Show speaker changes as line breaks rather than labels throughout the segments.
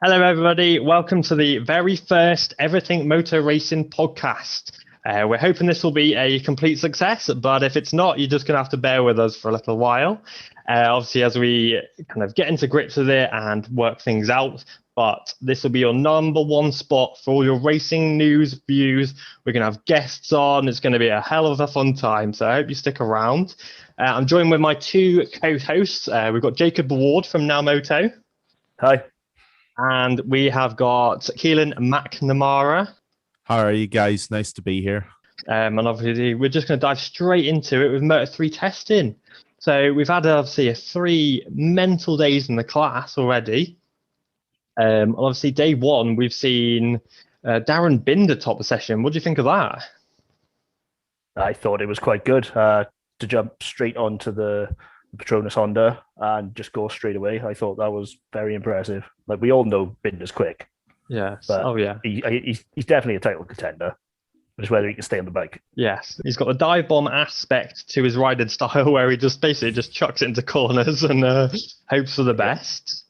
Hello, everybody. Welcome to the very first Everything Motor Racing podcast. We're hoping this will be a complete success, but if it's not, you're just going to have to bear with us for a little while. Obviously, as we kind of get into grips with it and work things out, but this will be your number one spot for all your racing news, views. We're going to have guests on. It's going to be a hell of a fun time, so I hope you stick around. I'm joined with my two co-hosts. We've got Jacob Ward from Now Moto.
Hi.
And we have got Keelan McNamara.
How are you guys? Nice to be here.
And obviously, we're just going to dive straight into it with Moto3 testing. So we've had obviously 3 mental days in the class already. Obviously, day one, we've seen Darren Binder top the session. What do you think of that?
I thought it was quite good to jump straight onto the Petronas Honda and just go straight away. I thought that was very impressive. Like, we all know Binder's quick.
Yes.
But
oh, yeah.
He's definitely a title contender. Just whether he can stay on the bike.
Yes. He's got the dive bomb aspect to his riding style where he just basically just chucks it into corners and hopes for the best.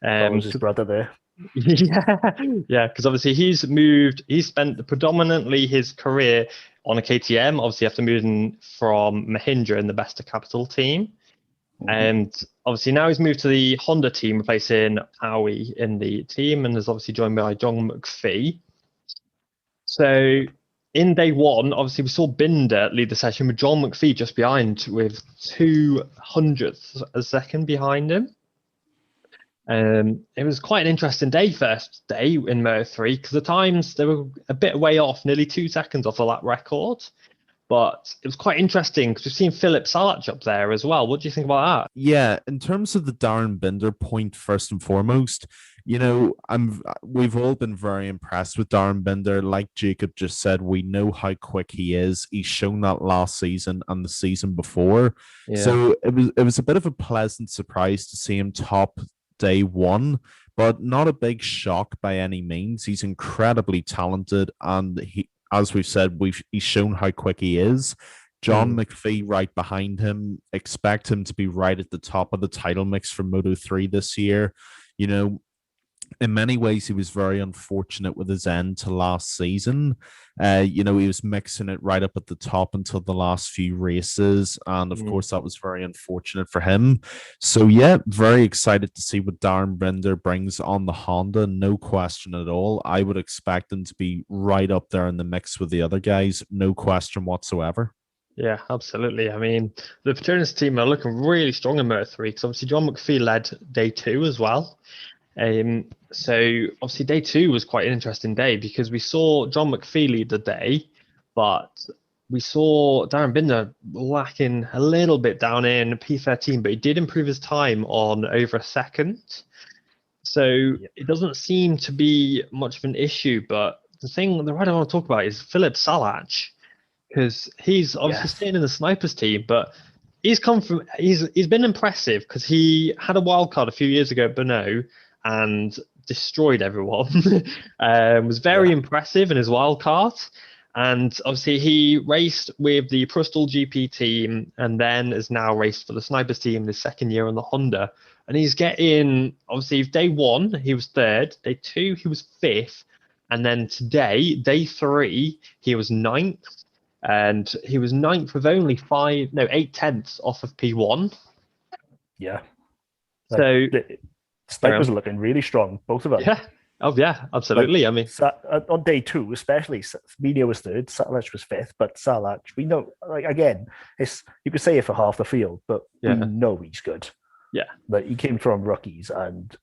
That was his brother there.
Yeah, because obviously he's spent predominantly his career on a KTM. Obviously, after moving from Mahindra in the Besta Capital team. And obviously now he's moved to the Honda team, replacing Howie in the team, and is obviously joined by John McPhee. So in day one, obviously we saw Binder lead the session with John McPhee just behind with 200th a second behind him. It was quite an interesting day, first day in Moto3, because the times, they were a bit way off, nearly 2 seconds off of that record. But it was quite interesting because we've seen Philip Salach up there as well. What do you think about that?
Yeah, in terms of the Darren Binder point, first and foremost, we've all been very impressed with Darren Binder. Like Jacob just said, we know how quick he is. He's shown that last season and the season before. Yeah. So it was a bit of a pleasant surprise to see him top day one, but not a big shock by any means. He's incredibly talented, and as we've said, he's shown how quick he is. John McPhee right behind him. Expect him to be right at the top of the title mix for Moto3 this year. In many ways, he was very unfortunate with his end to last season. He was mixing it right up at the top until the last few races. And of course, that was very unfortunate for him. So yeah, very excited to see what Darren Binder brings on the Honda. No question at all. I would expect him to be right up there in the mix with the other guys. No question whatsoever.
Yeah, absolutely. I mean, the Petronas team are looking really strong in Moto3 because obviously John McPhee led day 2 as well. So obviously day 2 was quite an interesting day because we saw John McPhee lead the day, but we saw Darren Binder lacking a little bit down in P13, but he did improve his time on over a second. So it doesn't seem to be much of an issue, but the rider I want to talk about is Philip Salach, because he's obviously staying in the snipers team, but he's been impressive because he had a wild card a few years ago at Bernau and destroyed everyone. Was very impressive in his wild card, and obviously he raced with the Bristol GP team and then is now raced for the snipers team this second year on the Honda, and he's getting, obviously day 1 he was 3rd, day 2 he was 5th, and then today day 3 he was 9th, and he was 9th with only 8 tenths off of P1.
Yeah.
So
snipers are looking really strong, both of them.
Yeah. Oh, yeah, absolutely. I mean,
on day 2, especially, Mino was 3rd, Salach was 5th, but Salach, we know, again, you could say it for half the field, but we know he's good.
Yeah.
But he came from rookies and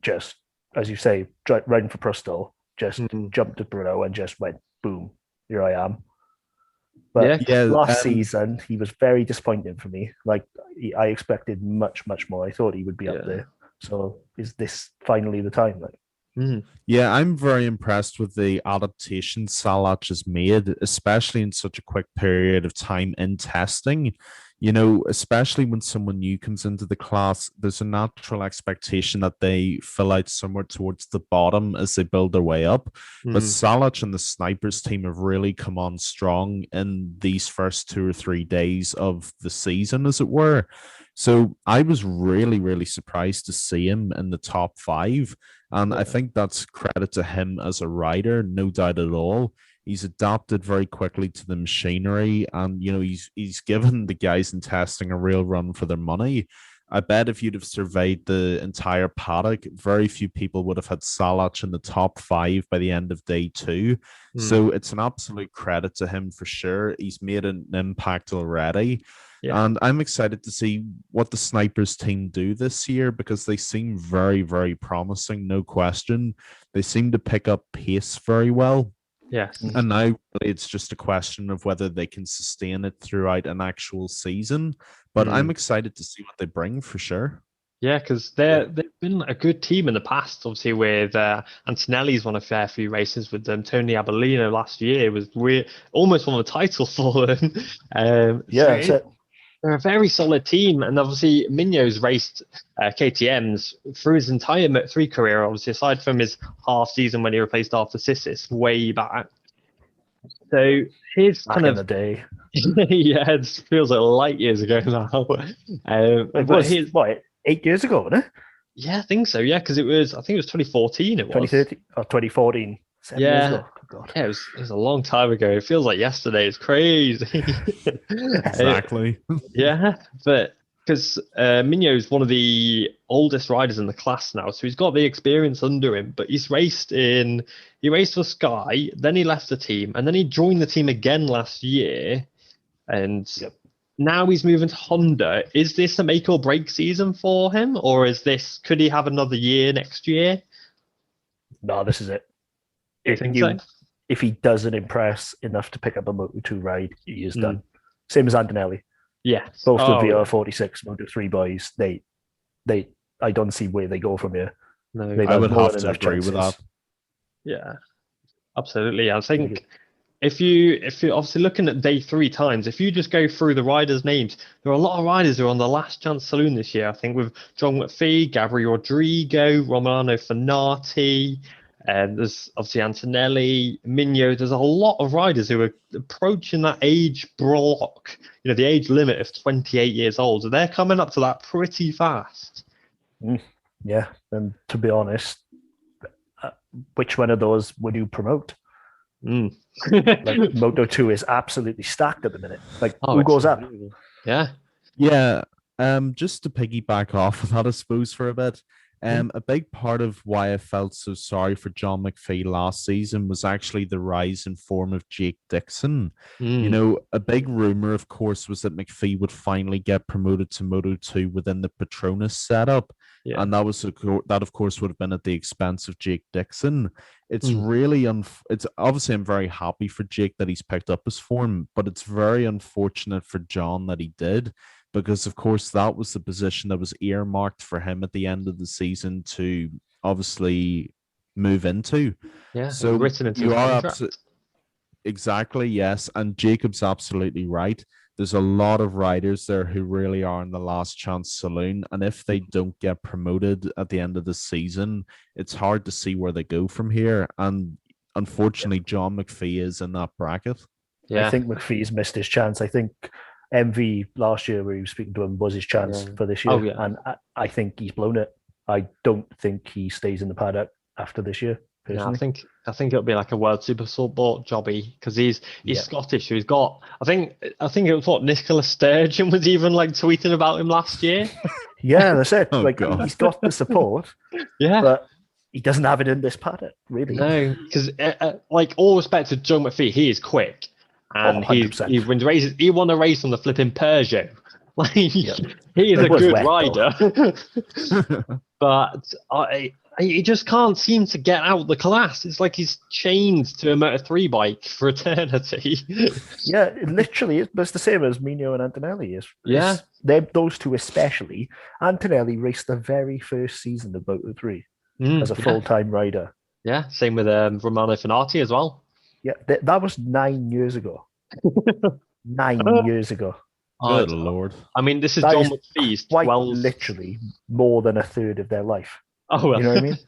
just, as you say, riding for Bristol, just jumped at Bruno and just went, boom, here I am. But last season, he was very disappointing for me. Like, I expected much, much more. I thought he would be up there. So is this finally the time?
Yeah, I'm very impressed with the adaptation Salach has made, especially in such a quick period of time in testing. Especially when someone new comes into the class, there's a natural expectation that they fill out somewhere towards the bottom as they build their way up. But Salic and the Snipers team have really come on strong in these first 2 or 3 days of the season, as it were. So I was really, really surprised to see him in the top 5. And I think that's credit to him as a rider, no doubt at all. He's adapted very quickly to the machinery, and he's given the guys in testing a real run for their money. I bet if you'd have surveyed the entire paddock, very few people would have had Salic in the top 5 by the end of day 2. So it's an absolute credit to him for sure. He's made an impact already. Yeah. And I'm excited to see what the Snipers team do this year, because they seem very, very promising, no question. They seem to pick up pace very well.
Yes.
And now it's just a question of whether they can sustain it throughout an actual season. But I'm excited to see what they bring for sure.
Yeah, because they've been a good team in the past, obviously, with Antonelli's won a fair few races with them. Tony Abellino last year was almost won the title for them. They're a very solid team, and obviously Mignot's raced KTMs through his entire Moto3 career, obviously, aside from his half season when he replaced Arthur Sissis way back. So his
back in the day.
Yeah, it feels like light years ago now.
It was, 8 years ago, wasn't it?
Yeah, I think so. Yeah, because I think it was 2014. It was
2013 or 2014. 7 years ago. God.
Yeah, it was a long time ago. It feels like yesterday. It's crazy.
Exactly.
Yeah, but because Mignot's one of the oldest riders in the class now, so he's got the experience under him. But he raced for Sky, then he left the team, and then he joined the team again last year, and now he's moving to Honda. Is this a make or break season for him, or could he have another year next year?
No, this is it.
So?
If he doesn't impress enough to pick up a Moto2 ride, he is done. Same as Antonelli.
Yeah.
Both the VR46 Moto3 boys, I don't see where they go from here.
No, I would have to agree with that.
Yeah, absolutely. I think if you're obviously looking at day 3 times, if you just go through the riders' names, there are a lot of riders who are on the last chance saloon this year. I think with John McPhee, Gabriel Rodrigo, Romano Fenati. There's obviously Antonelli, Mignot. There's a lot of riders who are approaching that age block, the age limit of 28 years old. So they're coming up to that pretty fast.
Yeah, and to be honest, which one of those would you promote? Like Moto2 is absolutely stacked at the minute. Like, who goes up?
Yeah.
Yeah. Just to piggyback off of that, I suppose, for a bit. A big part of why I felt so sorry for John McPhee last season was actually the rise in form of Jake Dixon. A big rumor, of course, was that McPhee would finally get promoted to Moto2 within the Petronas setup. Yeah. And that, of course, would have been at the expense of Jake Dixon. It's really it's obviously I'm very happy for Jake that he's picked up his form, but it's very unfortunate for John that he did. Because, of course, that was the position that was earmarked for him at the end of the season to obviously move into.
Yeah,
so
written into
you are exactly, yes. And Jacob's absolutely right. There's a lot of riders there who really are in the last chance saloon. And if they don't get promoted at the end of the season, it's hard to see where they go from here. And unfortunately, John McPhee is in that bracket.
Yeah. I think McPhee's missed his chance. I think MV last year, where he was speaking to him, was his chance for this year. And I think he's blown it. I don't think he stays in the paddock after this year.
Yeah, I think it'll be like a World Super Sport jobby, because he's Scottish. So he's got. I think it was what Nicola Sturgeon was even like tweeting about him last year.
Yeah, that's it. He's got the support.
Yeah,
but he doesn't have it in this paddock, really.
No, because all respect to John McPhee, he is quick. And he wins races. He won a race on the flipping Peugeot. He is a good rider. But he just can't seem to get out the class. It's like he's chained to a Moto3 bike for eternity.
Yeah, it literally is. But it's the same as Mignot and Antonelli. Those two especially. Antonelli raced the very first season of Moto3 as a full-time rider.
Yeah, same with Romano Fenati as well.
Yeah, that was 9 years ago. 9 years ago.
Good Lord.
I mean, this is John McPhee's
quite literally more than a third of their life. You know what I mean?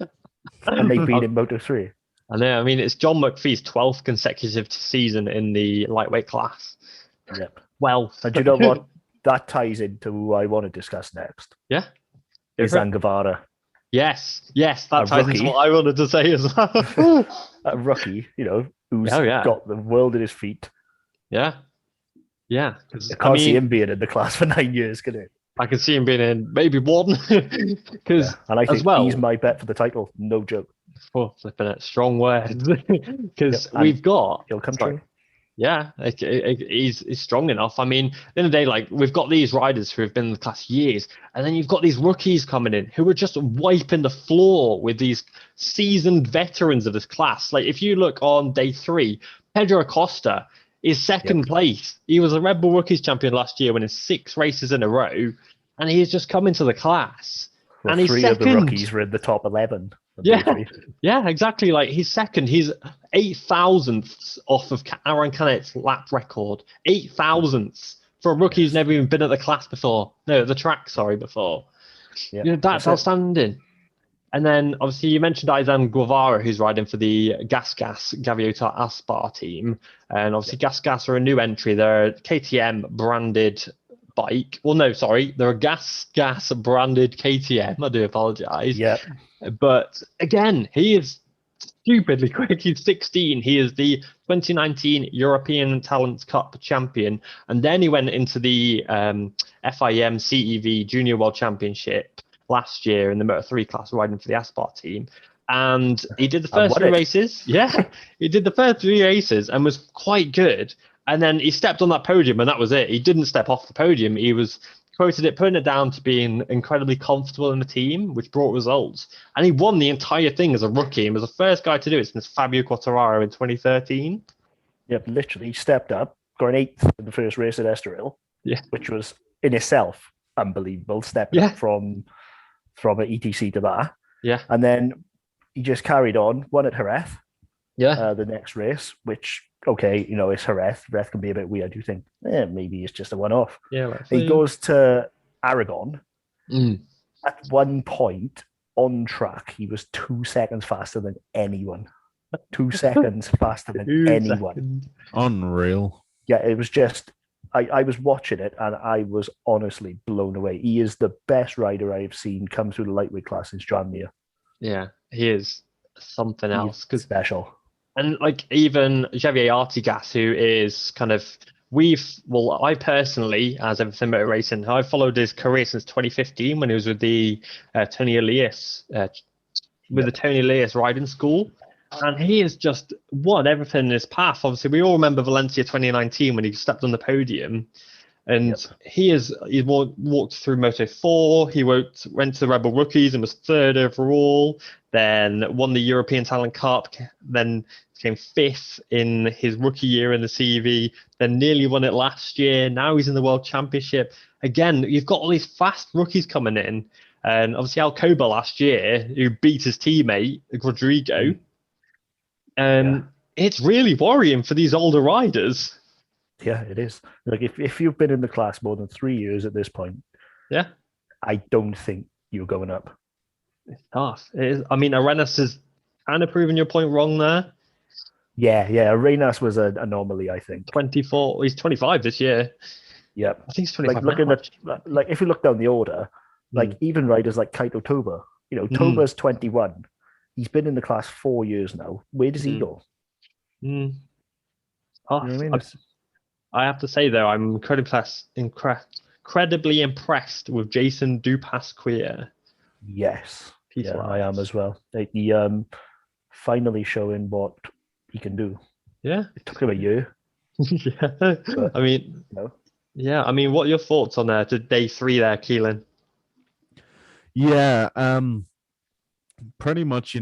And they've been in Moto3.
I know. I mean, it's John McPhee's 12th consecutive season in the lightweight class.
Yep.
Well,
and do you know what? That ties into who I want to discuss next.
Yeah.
Izan Guevara.
Yes, that ties into what I wanted to say as well.
A rookie, who's got the world at his feet.
Yeah. I
can't see him being in the class for 9 years, can it?
I can see him being in maybe one. And
I think he's my bet for the title. No joke.
For flipping it, strong words. Because we've got...
He'll come true.
Yeah, he's strong enough. I mean, at the end of the day, like, we've got these riders who have been in the class years, and then you've got these rookies coming in who are just wiping the floor with these seasoned veterans of this class. Like, if you look on day 3, Pedro Acosta is second place. He was a Red Bull Rookies champion last year, winning 6 races in a row, and he's just come into the class.
Well,
and he's
3
second.
of the rookies were in the top 11.
Yeah, exactly. Like, he's second. He's 8,000ths off of Aaron Cannett's lap record. 8,000ths for a rookie who's never even been at the class before. No, the track, before. That's outstanding. And then, obviously, you mentioned Izan Guevara, who's riding for the Gas Gaviota Aspar team. And obviously, Gas are a new entry. They're a KTM branded bike. Well, no, sorry. They're a Gas branded KTM. I do apologize.
Yeah.
But again, he is stupidly quick. He's 16. He is the 2019 European Talents Cup champion. And then he went into the FIM CEV Junior World Championship last year in the Moto3 class, riding for the Aspar team. And he did the first 3 races. Yeah, he did the first 3 races and was quite good. And then he stepped on that podium, and that was it. He didn't step off the podium. He was putting it down to being incredibly comfortable in the team, which brought results. And he won the entire thing as a rookie and was the first guy to do it since Fabio Quartararo in 2013.
Yep, literally, he stepped up, got an 8th in the first race at Estoril, which was in itself unbelievable, stepping up from an ETC to that.
Yeah.
And then he just carried on, won at Jerez.
Yeah.
The next race, which, it's Jerez. Jerez can be a bit weird. You think, maybe it's just a one-off.
Yeah.
He goes to Aragon. At one point on track, he was 2 seconds faster than anyone. 2 seconds faster than anyone.
Unreal.
Yeah, it was just... I was watching it and I was honestly blown away. He is the best rider I've seen come through the lightweight class since John.
Yeah, he is something else.
He's special.
And like even Javier Artigas, who is kind of I personally, as everything motor racing, I've followed his career since 2015 when he was with the Tony Elias the Tony Elias riding school. And he has just won everything in his path. Obviously, we all remember Valencia 2019 when he stepped on the podium. And he's walked through Moto4. He went to the Red Bull Rookies and was 3rd overall. Then won the European Talent Cup. Then came 5th in his rookie year in the CEV. Then nearly won it last year. Now he's in the World Championship. Again, you've got all these fast rookies coming in. And obviously Alcoba last year, who beat his teammate, Rodrigo. It's really worrying for these older riders.
Yeah, it is. Like if you've been in the class more than 3 years at this point, I don't think you're going up.
It's tough. It is. I mean, Arenas is kind of proving your point wrong there.
Yeah. Arenas was an anomaly, I think.
24. He's 25 this year.
Yeah,
I think he's 25.
If you look down the order, even riders like Kaito Toba, Toba's 21. He's been in the class 4 years now. Where does he go?
Oh,
you know
I have to say, though, I'm incredibly impressed with Jason Dupasquier.
Yes. I am as well. He finally showing what he can do.
Yeah.
It took him a year.
But, I mean, yeah. I mean, what are your thoughts on day 3 there, Keelan?
Yeah. Pretty much,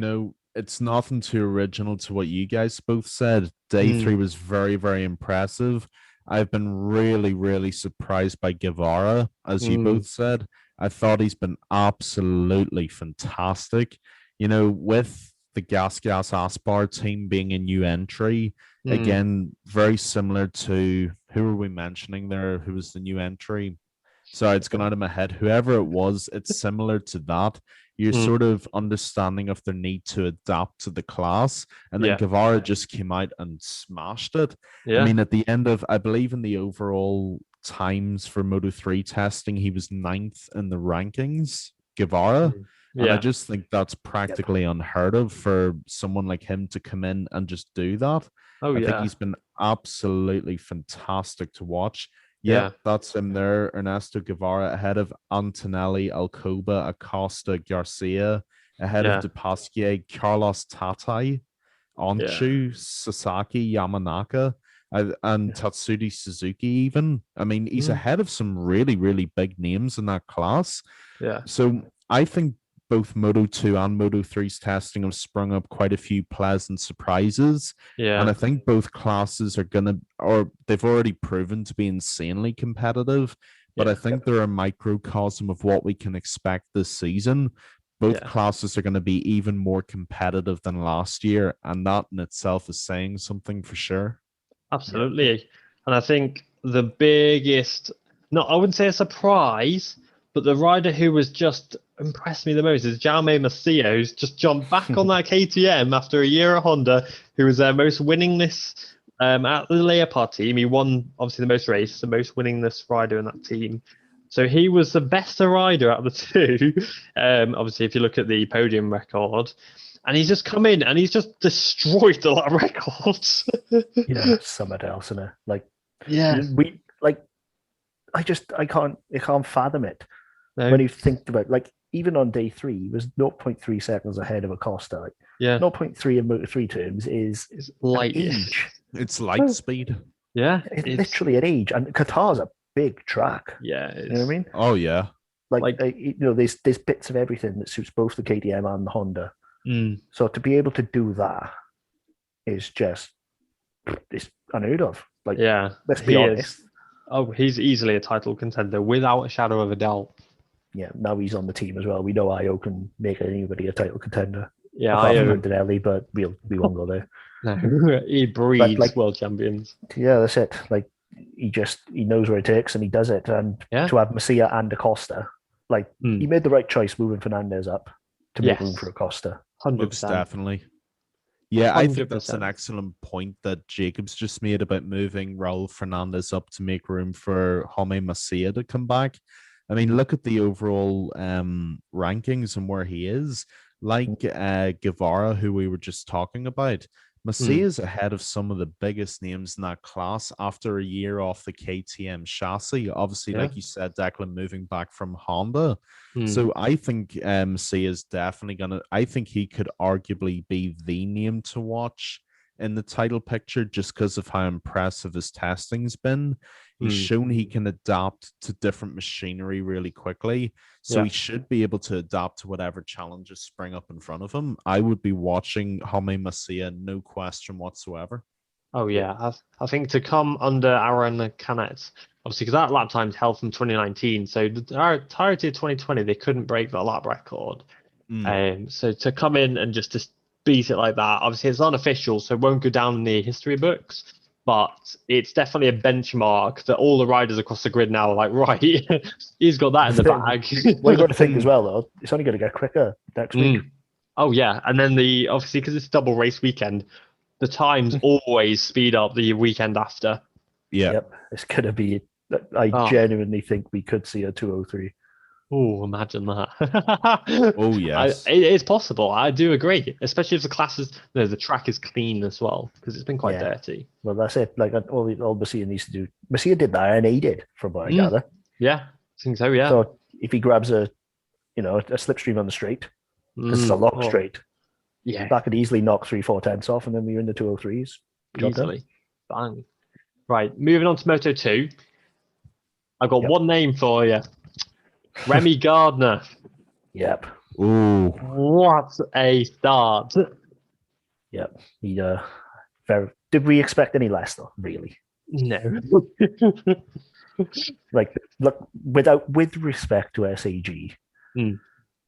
it's nothing too original to what you guys both said. Day 3 was very, very impressive. I've been really, really surprised by Guevara, as you both said. I thought he's been absolutely fantastic. With the Gas Aspar team being a new entry, again, very similar to who are we mentioning there? Who was the new entry? Sorry, it's gone out of my head. Whoever it was, it's similar to that. You're sort of understanding of their need to adapt to the class. And then Guevara just came out and smashed it.
Yeah.
I mean, at the end of, I believe in the overall times for Moto3 testing, he was 9th in the rankings, Guevara. And I just think that's practically unheard of for someone like him to come in and just do that. I think he's been absolutely fantastic to watch. Yeah, that's him there. Ernesto Guevara ahead of Antonelli, Alcoba, Acosta, Garcia, ahead of De Pasquier, Carlos Tatai, Onshu, Sasaki, Yamanaka, and Tatsudi Suzuki even. I mean, he's ahead of some really, really big names in that class.
Yeah.
So I think both Moto2 and Moto3's testing have sprung up quite a few pleasant surprises.
Yeah.
And I think both classes are they've already proven to be insanely competitive, but I think they're a microcosm of what we can expect this season. Both classes are going to be even more competitive than last year, and that in itself is saying something for sure.
Absolutely. And I think the biggest, I wouldn't say a surprise, but the rider who was just impressed me the most is Jaume Masia, who's just jumped back on that KTM after a year at Honda, who was their most winningest at the Leopard team. He won, obviously, the most races, the most winningest rider in that team. So he was the best rider out of the two, obviously, if you look at the podium record. And he's just come in and he's just destroyed a lot of records.
Something else in it. I can't fathom it. No. When you think about, even on day 3, he was 0.3 seconds ahead of Acosta. 0.3 in Moto3 terms is
light
age.
It's light speed.
Yeah.
It's literally an age. And Qatar's a big track.
Yeah.
You know what I mean?
Oh, yeah.
There's bits of everything that suits both the KTM and the Honda. So to be able to do that is just it's unheard of. Let's be honest.
He's easily a title contender without a shadow of a doubt.
Yeah, now he's on the team as well. We know Io can make anybody a title contender.
Yeah,
Io Antonelli, but we won't go there.
No, he breeds world champions.
Yeah, that's it. He knows where it takes and he does it. And to have Masia and Acosta, he made the right choice moving Fernandez up to make room for Acosta.
100%.
Most definitely. Yeah, 100%. I think that's an excellent point that Jacob's just made about moving Raul Fernandez up to make room for Jaume Masia to come back. I mean, look at the overall rankings and where he is. Guevara, who we were just talking about, Masia is ahead of some of the biggest names in that class after a year off the KTM chassis. Obviously, like you said, Declan, moving back from Honda. So I think Masia is definitely I think he could arguably be the name to watch in the title picture just because of how impressive his testing's been. He's shown he can adapt to different machinery really quickly. So he should be able to adapt to whatever challenges spring up in front of him. I would be watching Jaume Masia, no question whatsoever.
Oh, yeah. I think to come under Aaron Canet, obviously, because that lap time's held from 2019. So the entirety of 2020, they couldn't break the lap record. So to come in and just beat it like that, obviously, it's unofficial, so it won't go down in the history books. But it's definitely a benchmark that all the riders across the grid now are like, right, he's got that in the bag.
What you got to think as well, though, it's only going to get quicker next week.
Oh, yeah. And then obviously, because it's double race weekend, the times always speed up the weekend after.
Yeah.
Yep. It's going to be, I genuinely think we could see a 203.
Oh, imagine that.
Oh, yes.
It's possible. I do agree, especially if the track is clean as well, because it's been quite dirty.
Well, that's it. All Masia needs to do. Masia did that, and he did, from what I gather.
Yeah, I think so, yeah.
So if he grabs a slipstream on the straight, because it's a lock straight, that could easily knock 3-4 tenths off, and then we're in the 203s.
Easily. Bang. Right, moving on to Moto2. I've got one name for you. Remy Gardner.
Yep.
Ooh.
What a start.
Yep. Did we expect any less, though, really?
No.
Look, with respect to SAG,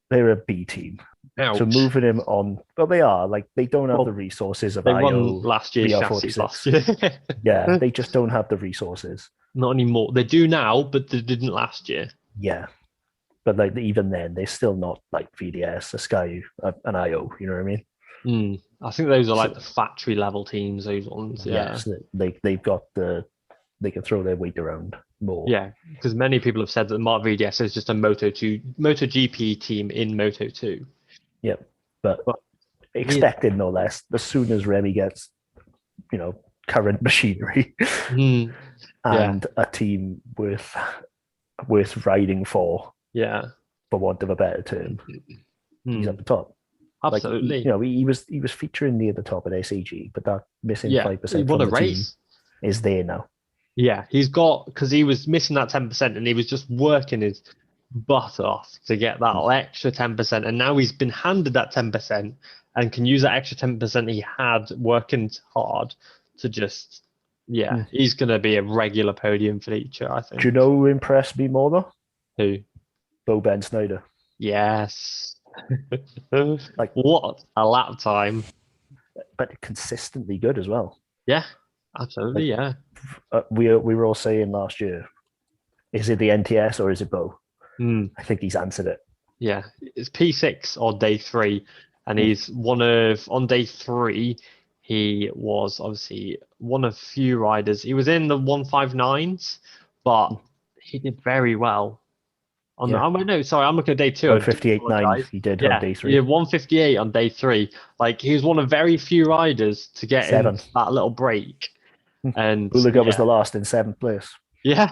they're a B team.
Ouch.
So moving him on, well, they are like they don't have the resources of
they
IO.
won last year's chassis last year.
Yeah, they just don't have the resources.
Not anymore. They do now, but they didn't last year.
Yeah, but like even then, they're still not like VDS, a Sky, an IO. You know what I mean?
I think those are like the factory level teams. Those ones. Yeah.
Yes, they've got they can throw their weight around more.
Yeah, because many people have said that Mark VDS is just a MotoGP team in Moto2.
Yeah, but expected no less. As soon as Remy gets, current machinery and a team worth riding for.
Yeah,
for want of a better term, he's at the top.
Absolutely.
Like, he was featuring near the top at SAG, but that missing 5%
from the race
team is there now.
Yeah, because he was missing that 10% and he was just working his butt off to get that extra 10%, and now he's been handed that 10% and can use that extra 10% he had working hard to just he's going to be a regular podium feature, I think.
Do you know who impressed me more though?
Who?
Ben Snyder.
Yes. Like, what a lap time.
But consistently good as well.
Yeah, absolutely.
We were all saying last year, is it the NTS or is it Bo? I think he's answered it.
Yeah, it's P6 on day 3, and he's on day 3, he was obviously one of few riders. He was in the 159s, but he did very well. I'm looking at day 2.
158.9 he did on day 3.
Yeah, 158 on day 3. Like, he was one of very few riders to get in that little break. And
Bulaga was the last in 7th place.
Yeah,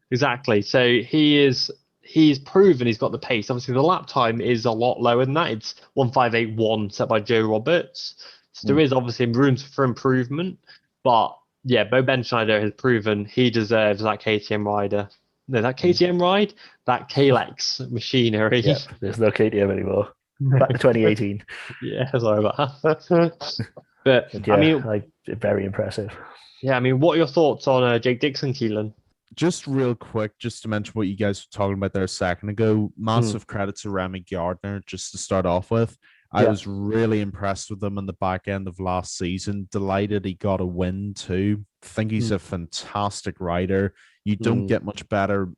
exactly. So he's proven he's got the pace. Obviously, the lap time is a lot lower than that. It's 1:58.1 set by Joe Roberts. So there is obviously room for improvement. But yeah, Bo Benschneider has proven he deserves that KTM rider. No, that KTM ride, that Kalex machinery.
Yeah, there's no KTM anymore. Back to 2018.
Yeah, sorry about that. But
yeah, I mean, very impressive.
Yeah, I mean, what are your thoughts on Jake Dixon, Keelan?
Just real quick, just to mention what you guys were talking about there a second ago. Massive credit to Remy Gardner, just to start off with. I was really impressed with him in the back end of last season. Delighted he got a win too. Think he's a fantastic rider. You don't get much better,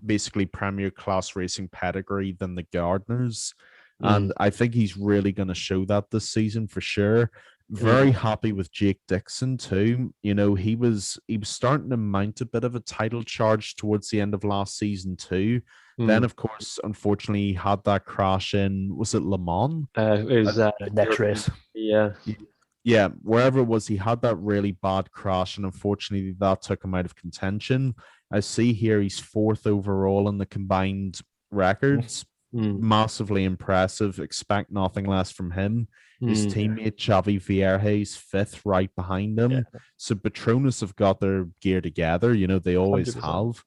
basically Premier class racing pedigree than the Gardners. And I think he's really going to show that this season for sure. Very happy with Jake Dixon too. He was starting to mount a bit of a title charge towards the end of last season too. Then, of course, unfortunately, he had that crash in, was it Le Mans?
It was next race.
Yeah, wherever it was, he had that really bad crash, and unfortunately, that took him out of contention. I see here he's 4th overall in the combined records. Massively impressive. Expect nothing less from him. His teammate Xavi Vierge's 5th right behind him. So Petronas have got their gear together. They always 100%. Have.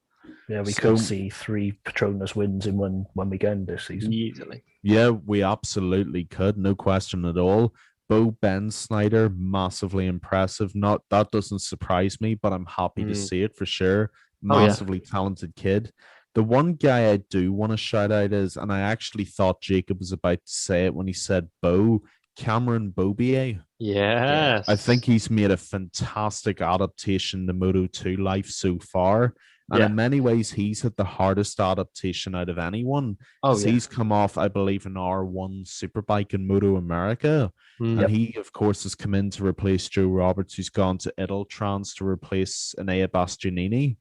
Yeah, we could see 3 Petronas wins in one weekend this season.
Easily.
Yeah, we absolutely could. No question at all. Bo Benschneider, massively impressive. That doesn't surprise me, but I'm happy to see it for sure. Massively talented kid. The one guy I do want to shout out is, and I actually thought Jacob was about to say it when he said Bo, Cameron Beaubier.
Yes.
I think he's made a fantastic adaptation to Moto2 life so far. And in many ways, he's had the hardest adaptation out of anyone. He's come off, I believe, an R1 superbike in Moto America. And he, of course, has come in to replace Joe Roberts, who's gone to Italtrans to replace Enea Bastianini.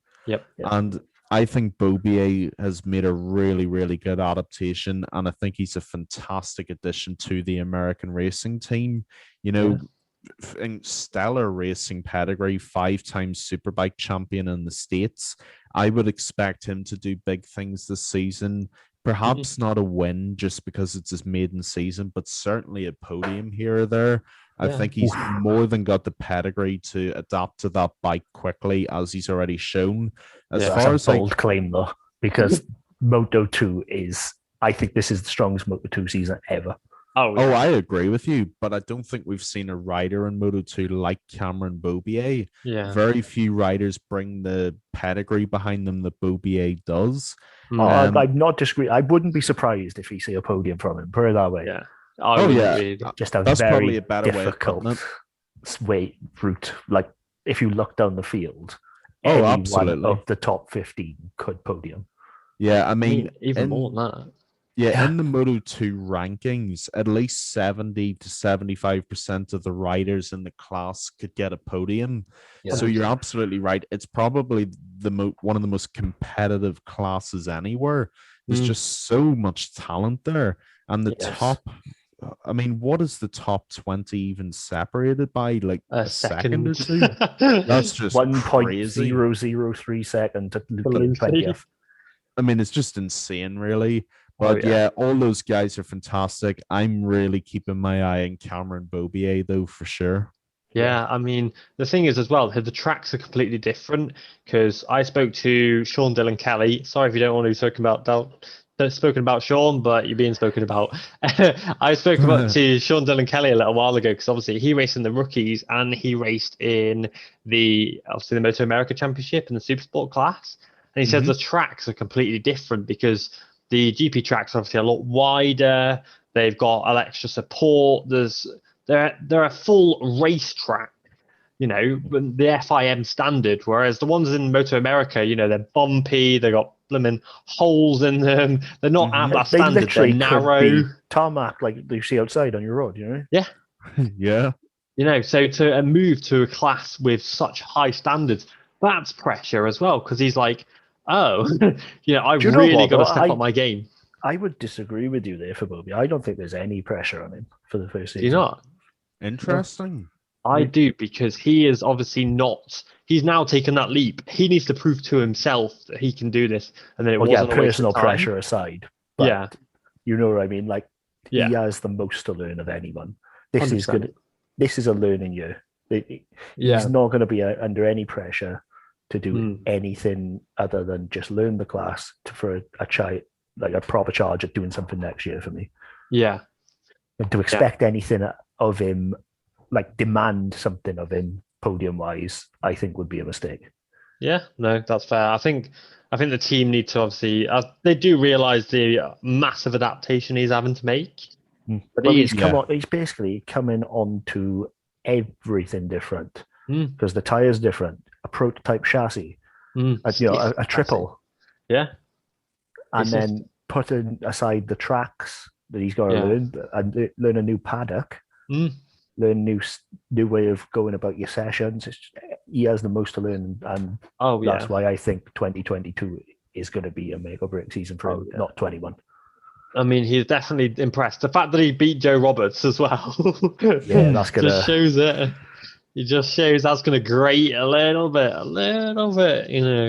And I think Beaubier has made a really, really good adaptation. And I think he's a fantastic addition to the American racing team. In stellar racing pedigree, 5-time superbike champion in the States. I would expect him to do big things this season. Perhaps not a win just because it's his maiden season, but certainly a podium here or there. I think he's more than got the pedigree to adapt to that bike quickly, as he's already shown. As far as
a bold claim though, because Moto2 I think this is the strongest Moto2 season ever.
Oh,
Oh, I agree with you, but I don't think we've seen a rider in Moto2 like Cameron Beaubier.
yeah.
Very few riders bring the pedigree behind them that Beaubier does.
I'm not disagreeing. I wouldn't be surprised if we see a podium from him. Put it that way.
Yeah.
Just a
That's probably
very
a better way of
difficult
putting
route. Like if you look down the field,
Oh,
anyone
absolutely.
of the top 15 could podium.
Yeah, I mean,
even more than that.
Yeah, in the Moto2 rankings, at least 70 to 75% of the riders in the class could get a podium.
Yeah.
So you're absolutely right. It's probably one of the most competitive classes anywhere. There's just so much talent there. And the top, I mean, what is the top 20 even separated by? Like a second or two? That's just
1.003 second to Luke 20th.
I mean, it's just insane, really. But yeah, all those guys are fantastic. I'm really keeping my eye on Cameron Beaubier, though, for sure.
Yeah, I mean, the thing is as well, the tracks are completely different because I spoke to Sean Dillon Kelly. Sorry if you don't want to be spoken about Sean, but you're being spoken about. I spoke to Sean Dillon Kelly a little while ago because obviously he raced in the rookies and he raced in the Moto America Championship in the Super Sport class. And he says the tracks are completely different because the GP tracks are obviously a lot wider. They've got extra support. They're a full race track, the FIM standard. Whereas the ones in Moto America, they're bumpy. They got blooming holes in them. They're not at that standard. They're narrow.
Tarmac like you see outside on your road,
Yeah.
Yeah.
So to move to a class with such high standards, that's pressure as well because he's like, oh, I've really got to step up my game.
I would disagree with you there for Bobby. I don't think there's any pressure on him for the first season.
Do you not?
Interesting.
I do because he is obviously not. He's now taken that leap. He needs to prove to himself that he can do this. And then it wasn't
personal pressure aside. But you know what I mean? Like he
has
the most to learn of anyone. This 100%. Is good. This is a learning year. He's not going to be under any pressure to do anything other than just learn the class for a proper charge at doing something next year for me.
Yeah.
And to expect anything of him, like demand something of him podium wise, I think would be a mistake.
Yeah, no, that's fair. I think the team need to obviously they do realize the massive adaptation he's having to make.
But he's basically coming on to everything different because the tire's different, a prototype chassis, a triple.
Yeah.
And then putting aside the tracks that he's got to learn and learn a new paddock, learn new way of going about your sessions. He has the most to learn, and that's why I think 2022 is going to be a make or break season for him, not 21.
I mean, he's definitely impressed. The fact that he beat Joe Roberts as well,
that's gonna
just shows it. It just shows that's going to grate a little bit.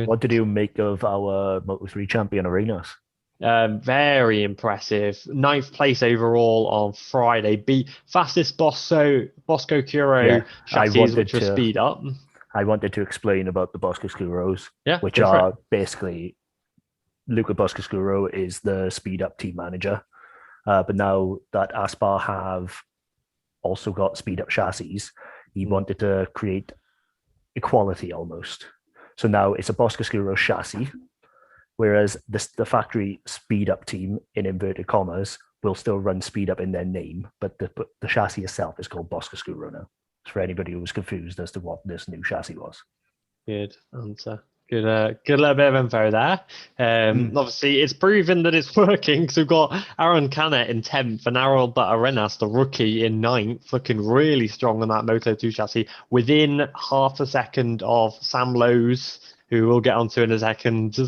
What did you make of our Moto3 champion Arenas?
Very impressive. 9th place overall on Friday. Beat fastest Bosco Curo chassis, which was speed up.
I wanted to explain about the Bosco Curos, which
are
basically Luca Boscoscuro is the speed up team manager. But now that Aspar have also got speed up chassis, he wanted to create equality almost. So now it's a Boscoscuro chassis, whereas the factory speed up team, in inverted commas, will still run speed up in their name, but the chassis itself is called Boscoscuro now. It's for anybody who was confused as to what this new chassis was.
Good answer. Good little bit of info there. Obviously, it's proven that it's working because we've got Aaron Canet in 10th and Harold Arenas, the rookie, in 9th, looking really strong on that Moto2 chassis within half a second of Sam Lowe's, who we'll get onto in a second,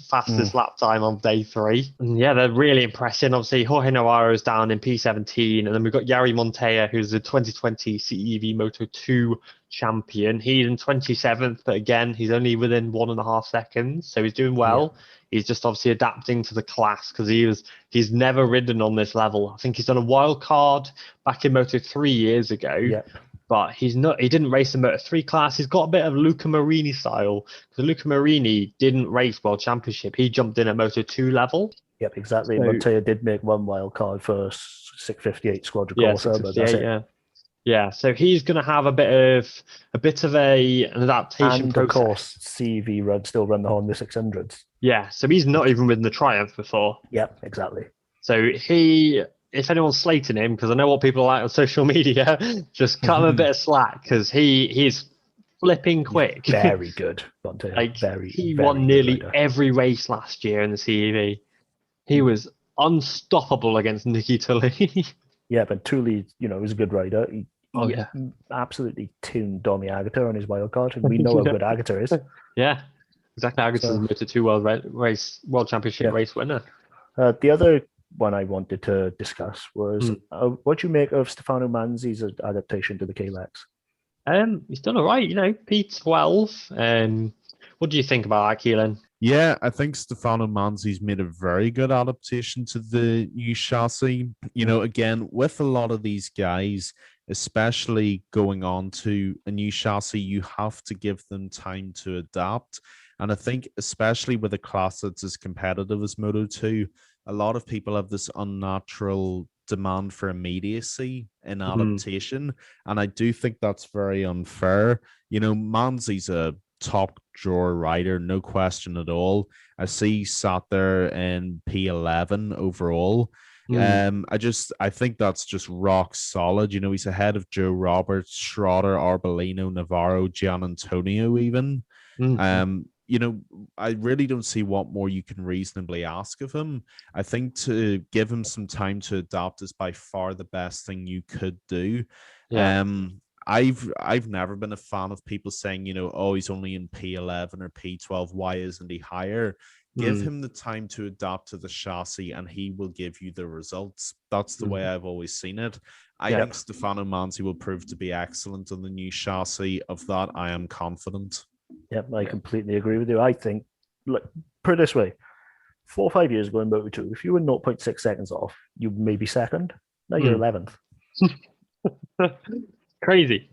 fastest lap time on day 3. And they're really impressive. Obviously, Jorge Navarro's down in P17, and then we've got Yari Montoya, who's the 2020 CEV Moto2 champion. He's in 27th, but again, he's only within 1.5 seconds, so he's doing well. He's just obviously adapting to the class because he's never ridden on this level. I think he's done a wild card back in Moto3 years ago. but he didn't race the Moto3 class. He's got a bit of Luca Marini style, because Luca Marini didn't race World Championship. He jumped in at Moto2 level.
Yep, exactly. So, Montoya did make one wild card for 658 Squadron Corsa, but that's it.
Yeah, so he's going to have a bit of an adaptation process.
Of course, CV still run the Honda 600s.
Yeah, so he's not even ridden the Triumph before.
Yep, exactly.
So if anyone's slating him, because I know what people are like on social media, just cut him a bit of slack, because he's flipping quick.
He's very good.
He won nearly every race last year in the CEV. He was unstoppable against Nicky Tully.
Yeah, but Tully, is a good rider. He absolutely tuned Domi Agata on his wild card, and we know how good Agata is.
Yeah, exactly. Agata's the Moto2 World Championship race winner.
The other one I wanted to discuss was what do you make of Stefano Manzi's adaptation to the Kalex?
He's done all right, P12. What do you think about that, Keelan?
Yeah, I think Stefano Manzi's made a very good adaptation to the new chassis. Again, with a lot of these guys, especially going on to a new chassis, you have to give them time to adapt. And I think, especially with a class that's as competitive as Moto2, a lot of people have this unnatural demand for immediacy in adaptation. And I do think that's very unfair. Manzi's a top drawer rider, no question at all. I see he sat there in P11 overall. I think that's just rock solid. He's ahead of Joe Roberts, Schroeder, Arbolino, Navarro, Gian Antonio even. I really don't see what more you can reasonably ask of him. I think to give him some time to adapt is by far the best thing you could do. Yeah. I've never been a fan of people saying, he's only in P11 or P12. Why isn't he higher? Give him the time to adapt to the chassis and he will give you the results. That's the way I've always seen it. I think Stefano Manzi will prove to be excellent on the new chassis. Of that, I am confident.
Yep, I completely agree with you. I think, put it this way, 4 or 5 years ago in Moto2, if you were 0.6 seconds off, you may be second. Now you're 11th.
Crazy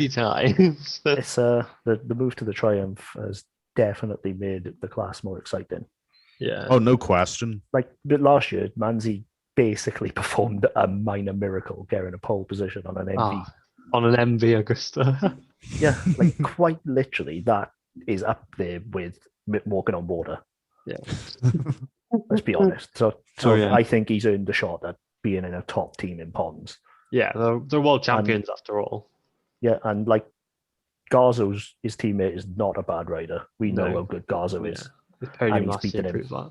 times.
It's the move to the Triumph has definitely made the class more exciting.
Yeah.
Oh,
no question.
But last year, Manzi basically performed a minor miracle, getting a pole position on an MV.
On an MV Augusta.
Yeah, quite literally, that is up there with walking on water.
Yeah.
Let's be honest. So I think he's earned the shot at being in a top team in ponds.
Yeah, they're world champions after all.
Yeah, and Garzo's teammate is not a bad rider. We know how good Garzo is.
And he's beaten him. That.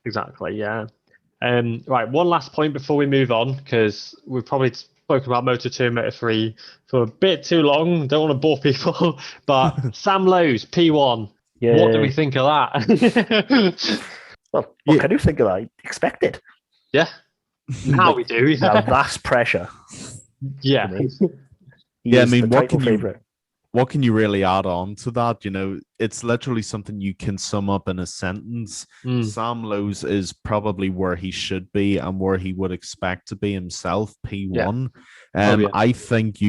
Exactly, yeah. Right, one last point before we move on, because we've probably spoken about Moto2 and Moto3 for a bit too long. Don't want to bore people, but Sam Lowe's P1. Yeah. What do we think of that?
Well, what can you think of that? Expected.
Yeah. Now we do.
Now that's pressure.
Yeah.
Yeah, I mean, what can you really add on to that? It's literally something you can sum up in a sentence. Sam Lowe's is probably where he should be and where he would expect to be himself, P1. Yeah. I think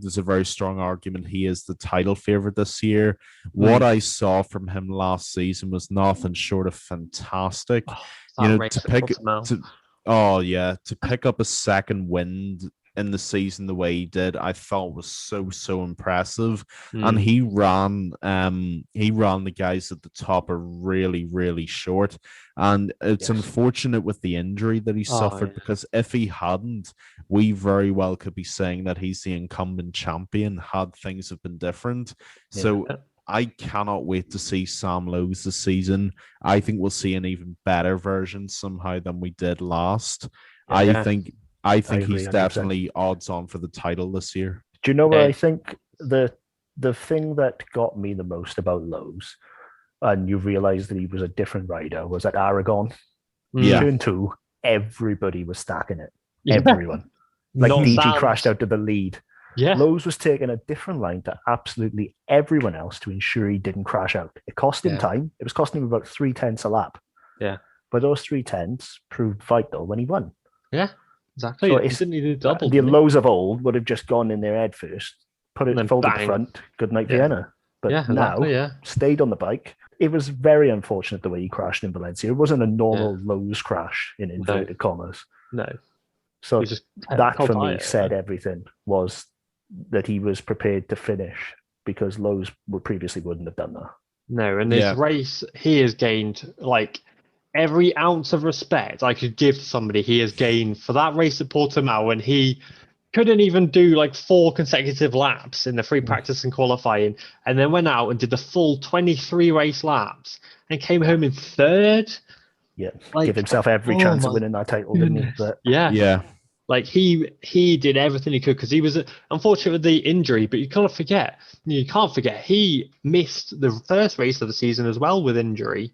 there's a very strong argument he is the title favorite this year. What I saw from him last season was nothing short of fantastic. To pick up a second wind in the season the way he did, I thought was so impressive. And he ran the guys at the top are really, really short. And it's unfortunate with the injury that he suffered, because if he hadn't, we very well could be saying that he's the incumbent champion had things have been different. Yeah. So I cannot wait to see Sam Lowe's this season. I think we'll see an even better version somehow than we did last. Yeah. I think he's 100%. Definitely odds on for the title this year.
Do you know what I think? The thing that got me the most about Lowe's, and you realize that he was a different rider, was at Aragon. Turn 2, everybody was stacking it. Everyone. DG crashed out to the lead.
Yeah.
Lowe's was taking a different line to absolutely everyone else to ensure he didn't crash out. It cost him time. It was costing him about 3/10 a lap.
Yeah.
But those 3/10 proved vital when he won.
Yeah. Exactly.
So
He didn't need to double.
The lows of old would have just gone in there head first, put it folded the front, good night Vienna. But now stayed on the bike. It was very unfortunate the way he crashed in Valencia. It wasn't a normal lows crash in inverted commas.
No.
So that for me said everything, was that he was prepared to finish, because lows previously wouldn't have done that.
No, and this race, he has gained like every ounce of respect I could give to somebody. He has gained for that race at Portimao, and he couldn't even do like 4 consecutive laps in the free practice and qualifying, and then went out and did the full 23 race laps and came home in 3rd.
Yeah, give himself every chance of winning that title, didn't he? But
like he did everything he could, because he was unfortunate with the injury. But you can't forget he missed the first race of the season as well with injury.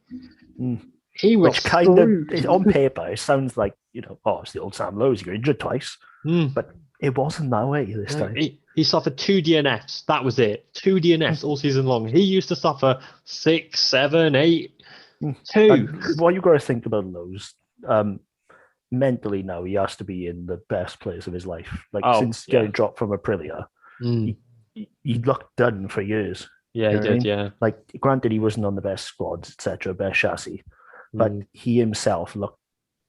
He was
Which kind of, on paper, it sounds like, it's the old Sam Lowes, you got injured twice, but it wasn't that way this time.
He suffered 2 DNFs. That was it. 2 DNFs all season long. He used to suffer 6, 7, 8. 2.
And what you got to think about Lowes, mentally now, he has to be in the best place of his life. Since getting dropped from Aprilia, he looked done for years.
Yeah, he did. Yeah.
Like, granted, he wasn't on the best squads, etc., best chassis, but he himself looked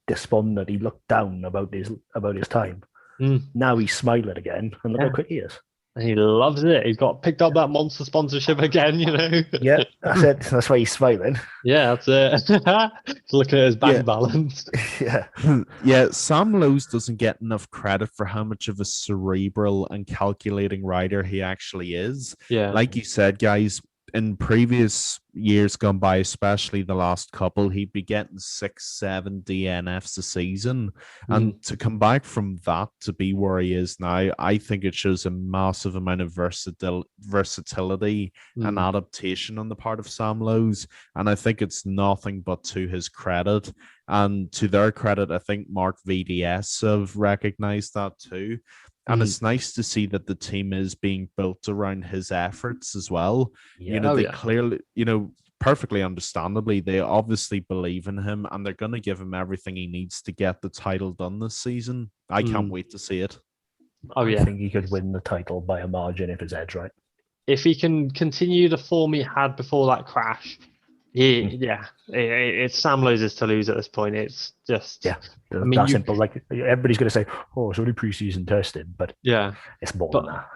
despondent. He looked down about his time. Now he's smiling again, and look how quick he is.
And he loves it. He's got picked up that Monster sponsorship again,
Yeah, that's it. That's why he's smiling.
Yeah, that's it. Look at his bank balance.
Yeah.
Sam Lowes doesn't get enough credit for how much of a cerebral and calculating rider he actually is.
Yeah.
Like you said, guys, in previous years gone by, especially the last couple, he'd be getting 6, 7 DNFs a season. And to come back from that to be where he is now, I think it shows a massive amount of versatility and adaptation on the part of Sam Lowes. And I think it's nothing but to his credit. And to their credit, I think Mark VDS have recognized that too. And it's nice to see that the team is being built around his efforts as well. They clearly, perfectly understandably, they obviously believe in him, and they're going to give him everything he needs to get the title done this season. I can't wait to see it.
I think he could win the title by a margin if his head's right.
If he can continue the form he had before that crash, it's Sam Lowes to lose at this point. It's just
that's simple. Like, everybody's going to say, "Oh, it's only preseason tested," but it's more than that.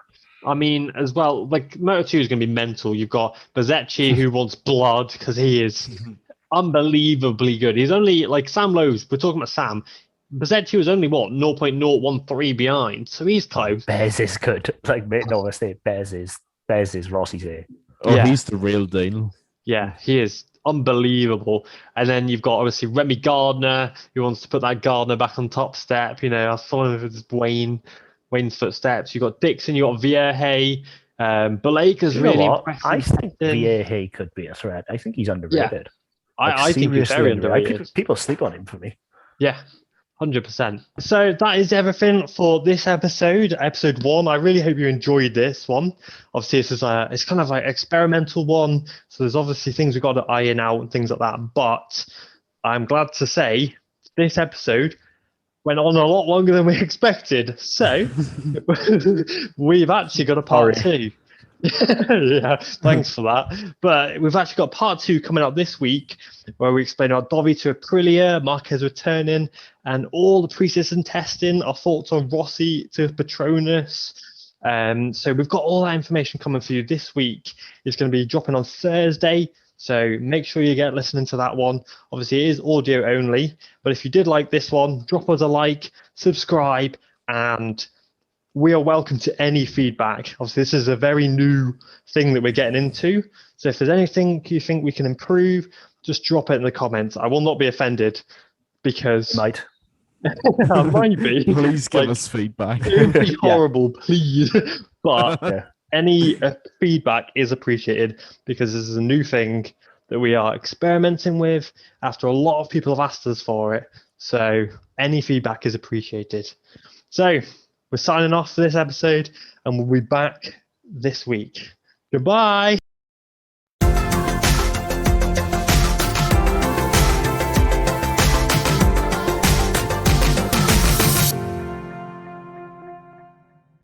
I mean, as well, like Moto2 is going to be mental. You've got Bezzecchi who wants blood because he is unbelievably good. He's only like Sam Lowes. We're talking about Sam. Bezzecchi was only 0.013 behind, so he's close.
Bez is good. Like, no mistake, Bez is Rossi's here.
Oh, he's the real deal.
Yeah, he is unbelievable. And then you've got obviously Remy Gardner, who wants to put that Gardner back on top step. I was following with Wayne's footsteps. You've got Dixon, you've got Vierge. Baleka's really impressive.
I think Vierge could be a threat. I think he's underrated.
I think he's very underrated.
People sleep on him for me.
Yeah. 100%. So that is everything for this episode 1. I really hope you enjoyed this one. Obviously, it's kind of like experimental one, so there's obviously things we've got to iron out and things like that. But I'm glad to say this episode went on a lot longer than we expected. So we've actually got a part 2. Yeah, thanks for that. But we've actually got part 2 coming up this week, where we explain our Dovi to Aprilia, Marquez returning, and all the pre-season testing, our thoughts on Rossi to Petronas. So we've got all that information coming for you this week. It's going to be dropping on Thursday, so make sure you get listening to that one. Obviously, it is audio only, but if you did like this one, drop us a like, subscribe, and we are welcome to any feedback. Obviously, this is a very new thing that we're getting into. So if there's anything you think we can improve, just drop it in the comments. I will not be offended because...
Might.
I might be.
Please give us feedback.
It would be horrible, please. But any feedback is appreciated, because this is a new thing that we are experimenting with after a lot of people have asked us for it. So any feedback is appreciated. So... we're signing off for this episode, and we'll be back this week. Goodbye.